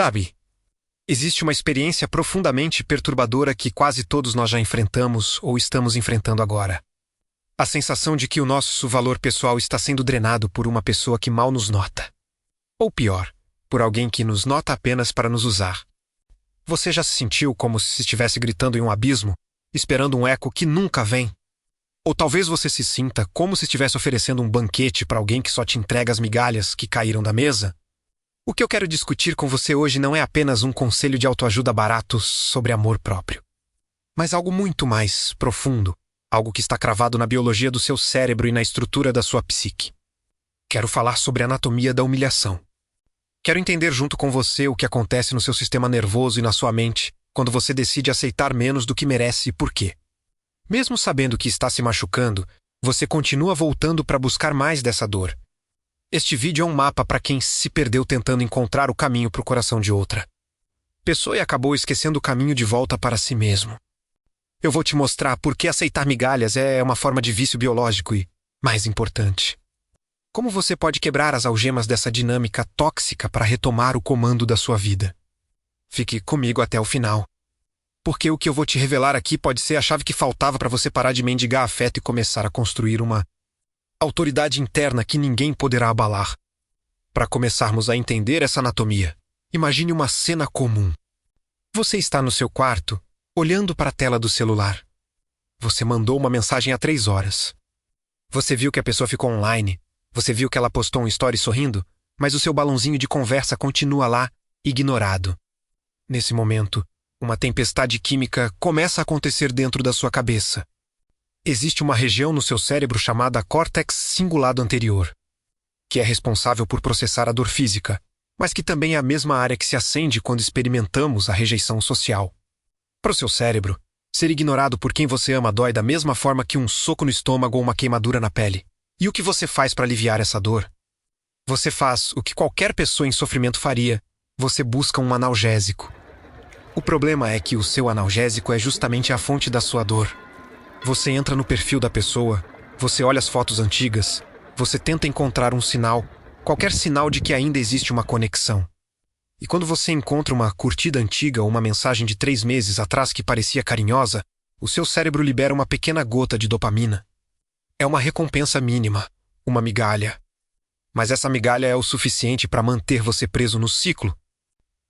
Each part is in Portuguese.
Sabe, existe uma experiência profundamente perturbadora que quase todos nós já enfrentamos ou estamos enfrentando agora. A sensação de que o nosso valor pessoal está sendo drenado por uma pessoa que mal nos nota. Ou pior, por alguém que nos nota apenas para nos usar. Você já se sentiu como se estivesse gritando em um abismo, esperando um eco que nunca vem? Ou talvez você se sinta como se estivesse oferecendo um banquete para alguém que só te entrega as migalhas que caíram da mesa? O que eu quero discutir com você hoje não é apenas um conselho de autoajuda barato sobre amor próprio, mas algo muito mais profundo, algo que está cravado na biologia do seu cérebro e na estrutura da sua psique. Quero falar sobre a anatomia da humilhação. Quero entender junto com você o que acontece no seu sistema nervoso e na sua mente quando você decide aceitar menos do que merece e por quê. Mesmo sabendo que está se machucando, você continua voltando para buscar mais dessa dor. Este vídeo é um mapa para quem se perdeu tentando encontrar o caminho para o coração de outra pessoa e acabou esquecendo o caminho de volta para si mesmo. Eu vou te mostrar por que aceitar migalhas é uma forma de vício biológico e, mais importante, como você pode quebrar as algemas dessa dinâmica tóxica para retomar o comando da sua vida. Fique comigo até o final, porque o que eu vou te revelar aqui pode ser a chave que faltava para você parar de mendigar afeto e começar a construir uma autoridade interna que ninguém poderá abalar. Para começarmos a entender essa anatomia, imagine uma cena comum. Você está no seu quarto, olhando para a tela do celular. Você mandou uma mensagem há 3 horas. Você viu que a pessoa ficou online. Você viu que ela postou um story sorrindo, mas o seu balãozinho de conversa continua lá, ignorado. Nesse momento, uma tempestade química começa a acontecer dentro da sua cabeça. Existe uma região no seu cérebro chamada córtex cingulado anterior, que é responsável por processar a dor física, mas que também é a mesma área que se acende quando experimentamos a rejeição social. Para o seu cérebro, ser ignorado por quem você ama dói da mesma forma que um soco no estômago ou uma queimadura na pele. E o que você faz para aliviar essa dor? Você faz o que qualquer pessoa em sofrimento faria. Você busca um analgésico. O problema é que o seu analgésico é justamente a fonte da sua dor. Você entra no perfil da pessoa, você olha as fotos antigas, você tenta encontrar um sinal, qualquer sinal de que ainda existe uma conexão. E quando você encontra uma curtida antiga ou uma mensagem de 3 meses atrás que parecia carinhosa, o seu cérebro libera uma pequena gota de dopamina. É uma recompensa mínima, uma migalha. Mas essa migalha é o suficiente para manter você preso no ciclo.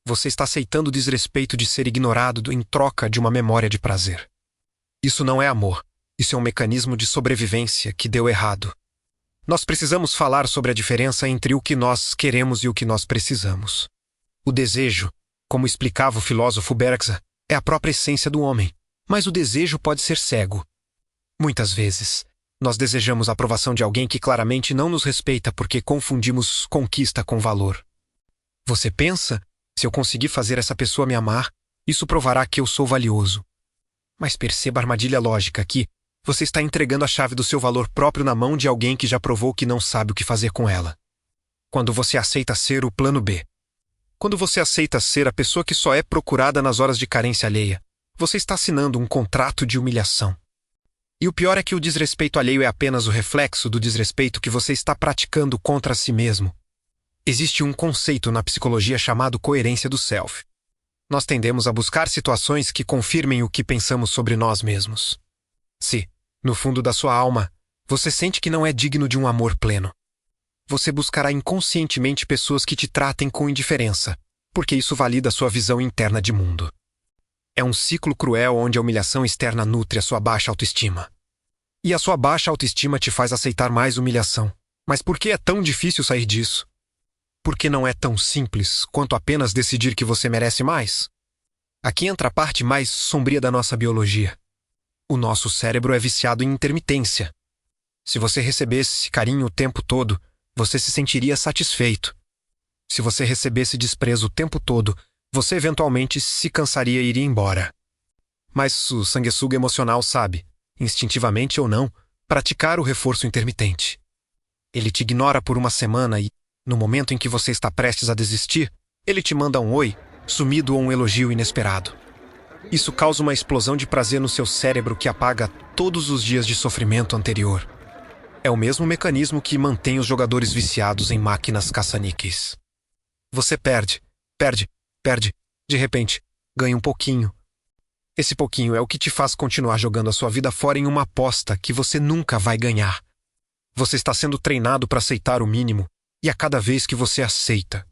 Você está aceitando o desrespeito de ser ignorado em troca de uma memória de prazer. Isso não é amor. Isso é um mecanismo de sobrevivência que deu errado. Nós precisamos falar sobre a diferença entre o que nós queremos e o que nós precisamos. O desejo, como explicava o filósofo Bergson, é a própria essência do homem. Mas o desejo pode ser cego. Muitas vezes, nós desejamos a aprovação de alguém que claramente não nos respeita porque confundimos conquista com valor. Você pensa, se eu conseguir fazer essa pessoa me amar, isso provará que eu sou valioso. Mas perceba a armadilha lógica aqui. Você está entregando a chave do seu valor próprio na mão de alguém que já provou que não sabe o que fazer com ela. Quando você aceita ser o plano B. Quando você aceita ser a pessoa que só é procurada nas horas de carência alheia, você está assinando um contrato de humilhação. E o pior é que o desrespeito alheio é apenas o reflexo do desrespeito que você está praticando contra si mesmo. Existe um conceito na psicologia chamado coerência do self. Nós tendemos a buscar situações que confirmem o que pensamos sobre nós mesmos. Se, no fundo da sua alma, você sente que não é digno de um amor pleno, você buscará inconscientemente pessoas que te tratem com indiferença, porque isso valida a sua visão interna de mundo. É um ciclo cruel onde a humilhação externa nutre a sua baixa autoestima. E a sua baixa autoestima te faz aceitar mais humilhação. Mas por que é tão difícil sair disso? Porque não é tão simples quanto apenas decidir que você merece mais. Aqui entra a parte mais sombria da nossa biologia. O nosso cérebro é viciado em intermitência. Se você recebesse carinho o tempo todo, você se sentiria satisfeito. Se você recebesse desprezo o tempo todo, você eventualmente se cansaria e iria embora. Mas o sanguessuga emocional sabe, instintivamente ou não, praticar o reforço intermitente. Ele te ignora por uma semana e, no momento em que você está prestes a desistir, ele te manda um oi, sumido ou um elogio inesperado. Isso causa uma explosão de prazer no seu cérebro que apaga todos os dias de sofrimento anterior. É o mesmo mecanismo que mantém os jogadores viciados em máquinas caça-níqueis. Você perde, Perde, de repente, ganha um pouquinho. Esse pouquinho é o que te faz continuar jogando a sua vida fora em uma aposta que você nunca vai ganhar. Você está sendo treinado para aceitar o mínimo, e a cada vez que você aceita,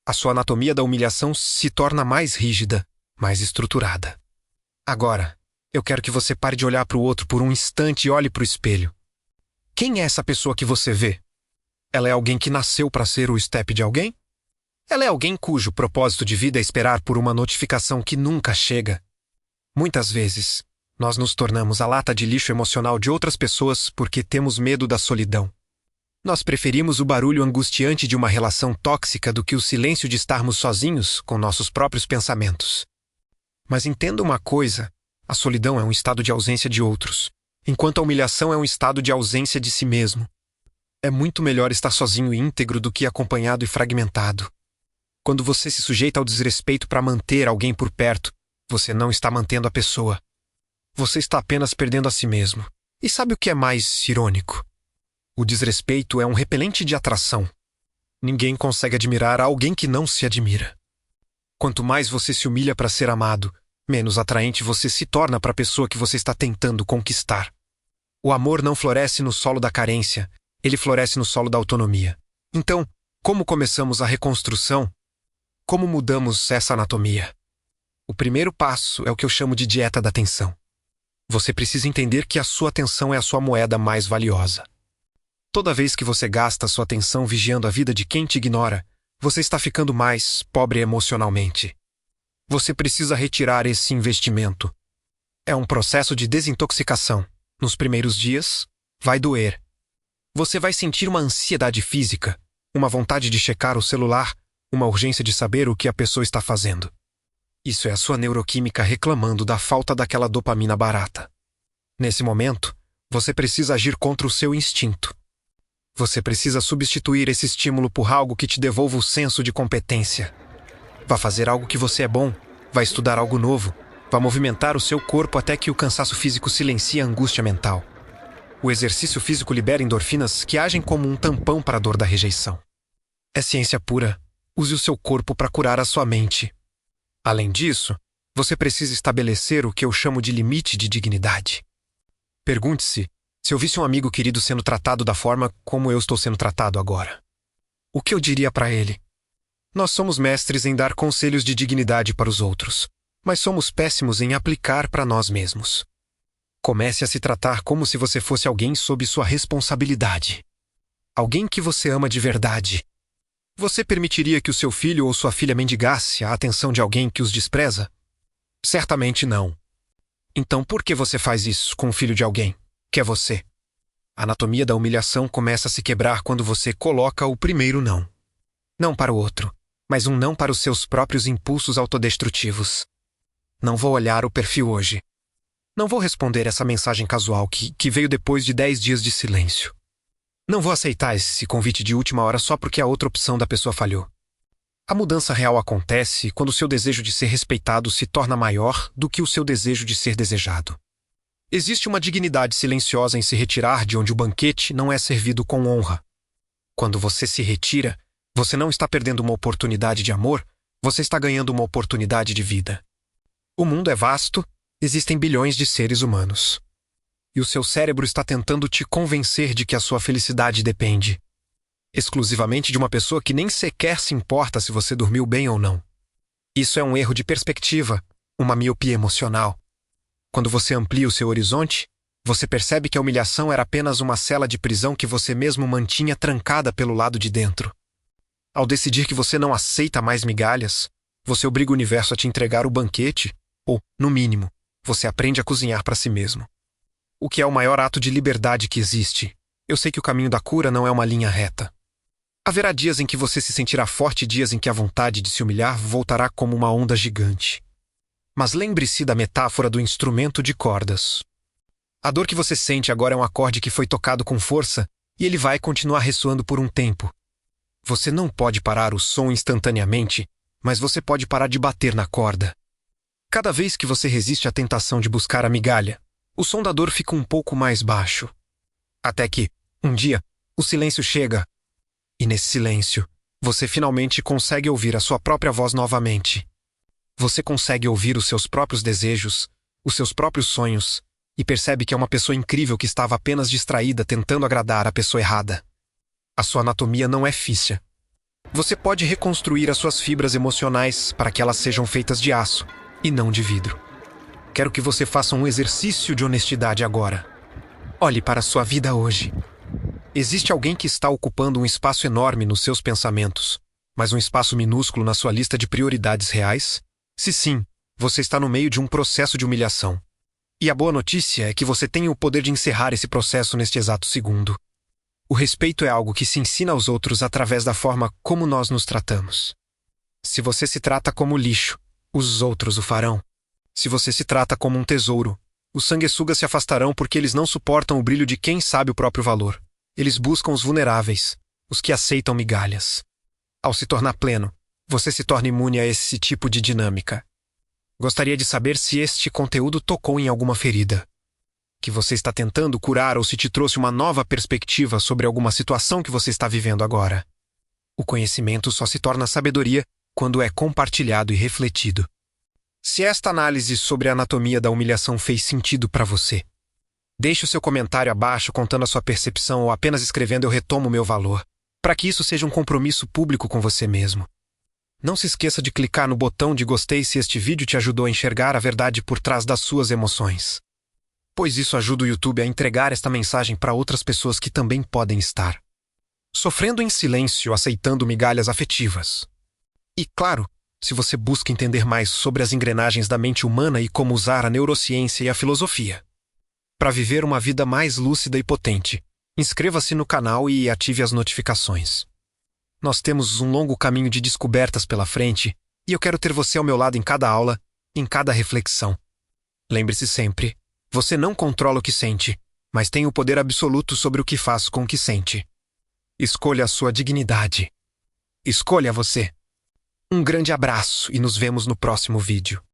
a sua anatomia da humilhação se torna mais rígida, mais estruturada. Agora, eu quero que você pare de olhar para o outro por um instante e olhe para o espelho. Quem é essa pessoa que você vê? Ela é alguém que nasceu para ser o step de alguém? Ela é alguém cujo propósito de vida é esperar por uma notificação que nunca chega? Muitas vezes, nós nos tornamos a lata de lixo emocional de outras pessoas porque temos medo da solidão. Nós preferimos o barulho angustiante de uma relação tóxica do que o silêncio de estarmos sozinhos com nossos próprios pensamentos. Mas entenda uma coisa, a solidão é um estado de ausência de outros, enquanto a humilhação é um estado de ausência de si mesmo. É muito melhor estar sozinho e íntegro do que acompanhado e fragmentado. Quando você se sujeita ao desrespeito para manter alguém por perto, você não está mantendo a pessoa. Você está apenas perdendo a si mesmo. E sabe o que é mais irônico? O desrespeito é um repelente de atração. Ninguém consegue admirar alguém que não se admira. Quanto mais você se humilha para ser amado, menos atraente você se torna para a pessoa que você está tentando conquistar. O amor não floresce no solo da carência, ele floresce no solo da autonomia. Então, como começamos a reconstrução? Como mudamos essa anatomia? O primeiro passo é o que eu chamo de dieta da atenção. Você precisa entender que a sua atenção é a sua moeda mais valiosa. Toda vez que você gasta a sua atenção vigiando a vida de quem te ignora, você está ficando mais pobre emocionalmente. Você precisa retirar esse investimento. É um processo de desintoxicação. Nos primeiros dias, vai doer. Você vai sentir uma ansiedade física, uma vontade de checar o celular, uma urgência de saber o que a pessoa está fazendo. Isso é a sua neuroquímica reclamando da falta daquela dopamina barata. Nesse momento, você precisa agir contra o seu instinto. Você precisa substituir esse estímulo por algo que te devolva o senso de competência. Vá fazer algo que você é bom, vá estudar algo novo, vá movimentar o seu corpo até que o cansaço físico silencie a angústia mental. O exercício físico libera endorfinas que agem como um tampão para a dor da rejeição. É ciência pura. Use o seu corpo para curar a sua mente. Além disso, você precisa estabelecer o que eu chamo de limite de dignidade. Pergunte-se, se eu visse um amigo querido sendo tratado da forma como eu estou sendo tratado agora, o que eu diria para ele? Nós somos mestres em dar conselhos de dignidade para os outros, mas somos péssimos em aplicar para nós mesmos. Comece a se tratar como se você fosse alguém sob sua responsabilidade. Alguém que você ama de verdade. Você permitiria que o seu filho ou sua filha mendigasse a atenção de alguém que os despreza? Certamente não. Então por que você faz isso com o filho de alguém, que é você? A anatomia da humilhação começa a se quebrar quando você coloca o primeiro não. Não para o outro, mas um não para os seus próprios impulsos autodestrutivos. Não vou olhar o perfil hoje. Não vou responder essa mensagem casual que veio depois de 10 dias de silêncio. Não vou aceitar esse convite de última hora só porque a outra opção da pessoa falhou. A mudança real acontece quando o seu desejo de ser respeitado se torna maior do que o seu desejo de ser desejado. Existe uma dignidade silenciosa em se retirar de onde o banquete não é servido com honra. Quando você se retira, você não está perdendo uma oportunidade de amor, você está ganhando uma oportunidade de vida. O mundo é vasto, existem bilhões de seres humanos. E o seu cérebro está tentando te convencer de que a sua felicidade depende exclusivamente de uma pessoa que nem sequer se importa se você dormiu bem ou não. Isso é um erro de perspectiva, uma miopia emocional. Quando você amplia o seu horizonte, você percebe que a humilhação era apenas uma cela de prisão que você mesmo mantinha trancada pelo lado de dentro. Ao decidir que você não aceita mais migalhas, você obriga o universo a te entregar o banquete, ou, no mínimo, você aprende a cozinhar para si mesmo. O que é o maior ato de liberdade que existe? Eu sei que o caminho da cura não é uma linha reta. Haverá dias em que você se sentirá forte e dias em que a vontade de se humilhar voltará como uma onda gigante. Mas lembre-se da metáfora do instrumento de cordas. A dor que você sente agora é um acorde que foi tocado com força e ele vai continuar ressoando por um tempo. Você não pode parar o som instantaneamente, mas você pode parar de bater na corda. Cada vez que você resiste à tentação de buscar a migalha, o som da dor fica um pouco mais baixo. Até que, um dia, o silêncio chega. E nesse silêncio, Você finalmente consegue ouvir a sua própria voz novamente. Você consegue ouvir os seus próprios desejos, os seus próprios sonhos, e percebe que é uma pessoa incrível que estava apenas distraída tentando agradar a pessoa errada. A sua anatomia não é físsia. Você pode reconstruir as suas fibras emocionais para que elas sejam feitas de aço e não de vidro. Quero que você faça um exercício de honestidade agora. Olhe para a sua vida hoje. Existe alguém que está ocupando um espaço enorme nos seus pensamentos, mas um espaço minúsculo na sua lista de prioridades reais? Se sim, você está no meio de um processo de humilhação. E a boa notícia é que você tem o poder de encerrar esse processo neste exato segundo. O respeito é algo que se ensina aos outros através da forma como nós nos tratamos. Se você se trata como lixo, os outros o farão. Se você se trata como um tesouro, os sanguessugas se afastarão porque eles não suportam o brilho de quem sabe o próprio valor. Eles buscam os vulneráveis, os que aceitam migalhas. Ao se tornar pleno, você se torna imune a esse tipo de dinâmica. Gostaria de saber se este conteúdo tocou em alguma ferida, que você está tentando curar ou se te trouxe uma nova perspectiva sobre alguma situação que você está vivendo agora. O conhecimento só se torna sabedoria quando é compartilhado e refletido. Se esta análise sobre a anatomia da humilhação fez sentido para você, deixe o seu comentário abaixo contando a sua percepção ou apenas escrevendo "Eu retomo meu valor", para que isso seja um compromisso público com você mesmo. Não se esqueça de clicar no botão de gostei se este vídeo te ajudou a enxergar a verdade por trás das suas emoções, pois isso ajuda o YouTube a entregar esta mensagem para outras pessoas que também podem estar sofrendo em silêncio, aceitando migalhas afetivas. E, claro, se você busca entender mais sobre as engrenagens da mente humana e como usar a neurociência e a filosofia para viver uma vida mais lúcida e potente, inscreva-se no canal e ative as notificações. Nós temos um longo caminho de descobertas pela frente e eu quero ter você ao meu lado em cada aula, em cada reflexão. Lembre-se sempre, você não controla o que sente, mas tem o poder absoluto sobre o que faz com o que sente. Escolha a sua dignidade. Escolha você. Um grande abraço e nos vemos no próximo vídeo.